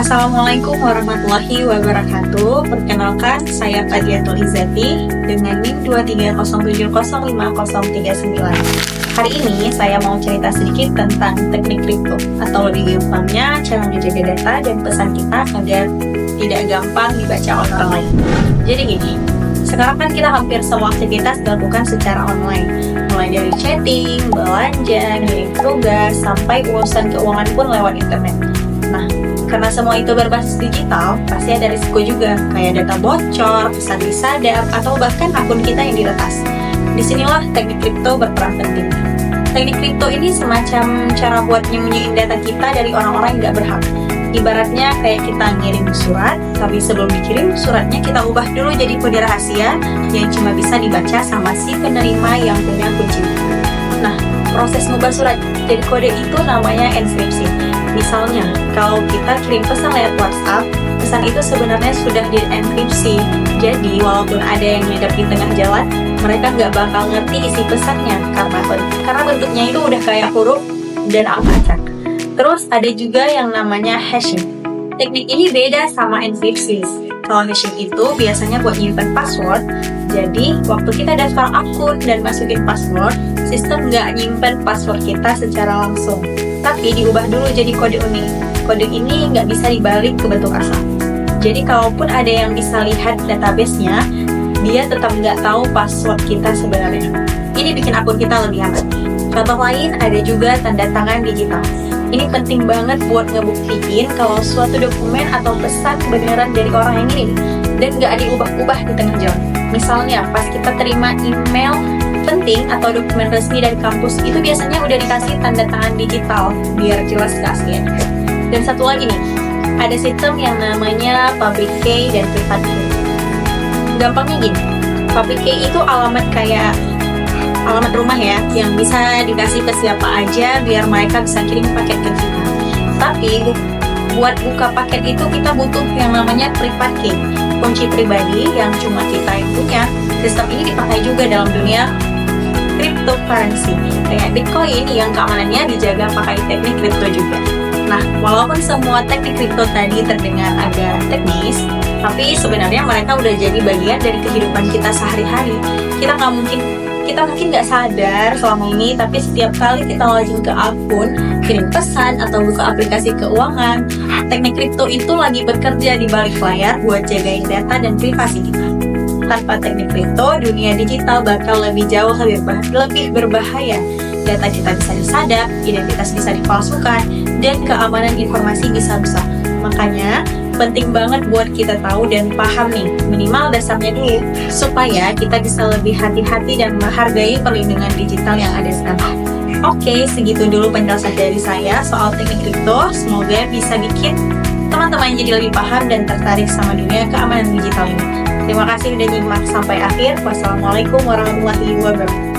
Assalamualaikum warahmatullahi wabarakatuh. Perkenalkan, saya Fadiatul Izzati dengan NIM 230705039. Hari ini saya mau cerita sedikit tentang teknik kripto, atau lebih gampangnya cara menjaga data dan pesan kita agar tidak gampang dibaca oleh orang lain. Jadi gini, sekarang kan kita hampir semua aktivitas dilakukan secara online, mulai dari chatting, belanja, ngirim tugas, sampai urusan keuangan pun lewat internet. Nah, karena semua itu berbasis digital, pasti ada risiko juga, kayak data bocor, pesan disadap, atau bahkan akun kita yang diretas. Disinilah teknik kripto berperan penting. Teknik kripto ini semacam cara buat nyembunyiin data kita dari orang-orang yang nggak berhak. Ibaratnya kayak kita ngirim surat, tapi sebelum dikirim, suratnya kita ubah dulu jadi kode rahasia yang cuma bisa dibaca sama si penerima yang punya kunci. Nah, proses ngubah surat jadi kode itu namanya enkripsi. Misalnya, kalau kita kirim pesan lewat WhatsApp, pesan itu sebenarnya sudah dienkripsi. Jadi, walaupun ada yang nyadap di tengah jalan, mereka nggak bakal ngerti isi pesannya karena bentuknya itu udah kayak huruf dan angka acak. Terus ada juga yang namanya hashing. Teknik ini beda sama enkripsi. Kalau hashing itu biasanya buat nyimpen password. Jadi, waktu kita daftar akun dan masukin password, sistem nggak nyimpen password kita secara langsung, tapi diubah dulu jadi kode unik. Kode ini nggak bisa dibalik ke bentuk asal. Jadi kalaupun ada yang bisa lihat database-nya, dia tetap nggak tahu password kita sebenarnya. Ini bikin akun kita lebih aman. Contoh lain ada juga tanda tangan digital. Ini penting banget buat ngebuktiin kalau suatu dokumen atau pesan beneran dari orang yang ngirim dan nggak diubah-ubah di tengah jalan. Misalnya pas kita terima email penting atau dokumen resmi dari kampus, itu biasanya udah dikasih tanda tangan digital biar jelas keasliannya. Dan satu lagi nih, ada sistem yang namanya public key dan private key. Gampangnya gini, public key itu alamat kayak alamat rumah ya, yang bisa dikasih ke siapa aja biar mereka bisa kirim paket ke kita. Tapi buat buka paket itu kita butuh yang namanya private key, kunci pribadi yang cuma kita yang punya. Sistem ini dipakai juga dalam dunia cryptocurrency kayak Bitcoin yang keamanannya dijaga pakai teknik kripto juga. Nah, walaupun semua teknik kripto tadi terdengar agak teknis, tapi sebenarnya mereka udah jadi bagian dari kehidupan kita sehari-hari. Kita mungkin nggak sadar selama ini, tapi setiap kali kita login ke akun, kirim pesan, atau buka aplikasi keuangan, teknik kripto itu lagi bekerja di balik layar buat jagain data dan privasi kita. Tanpa teknik kripto, dunia digital bakal lebih jauh lebih berbahaya. Data kita bisa disadap, identitas bisa dipalsukan, dan keamanan informasi bisa rusak. Makanya, penting banget buat kita tahu dan paham nih, minimal dasarnya dulu, supaya kita bisa lebih hati-hati dan menghargai perlindungan digital yang ada sekarang. Oke, segitu dulu penjelasan dari saya soal teknik kripto. Semoga bisa bikin teman-teman jadi lebih paham dan tertarik sama dunia keamanan digital ini. Terima kasih sudah nyimak sampai akhir. Wassalamualaikum warahmatullahi wabarakatuh.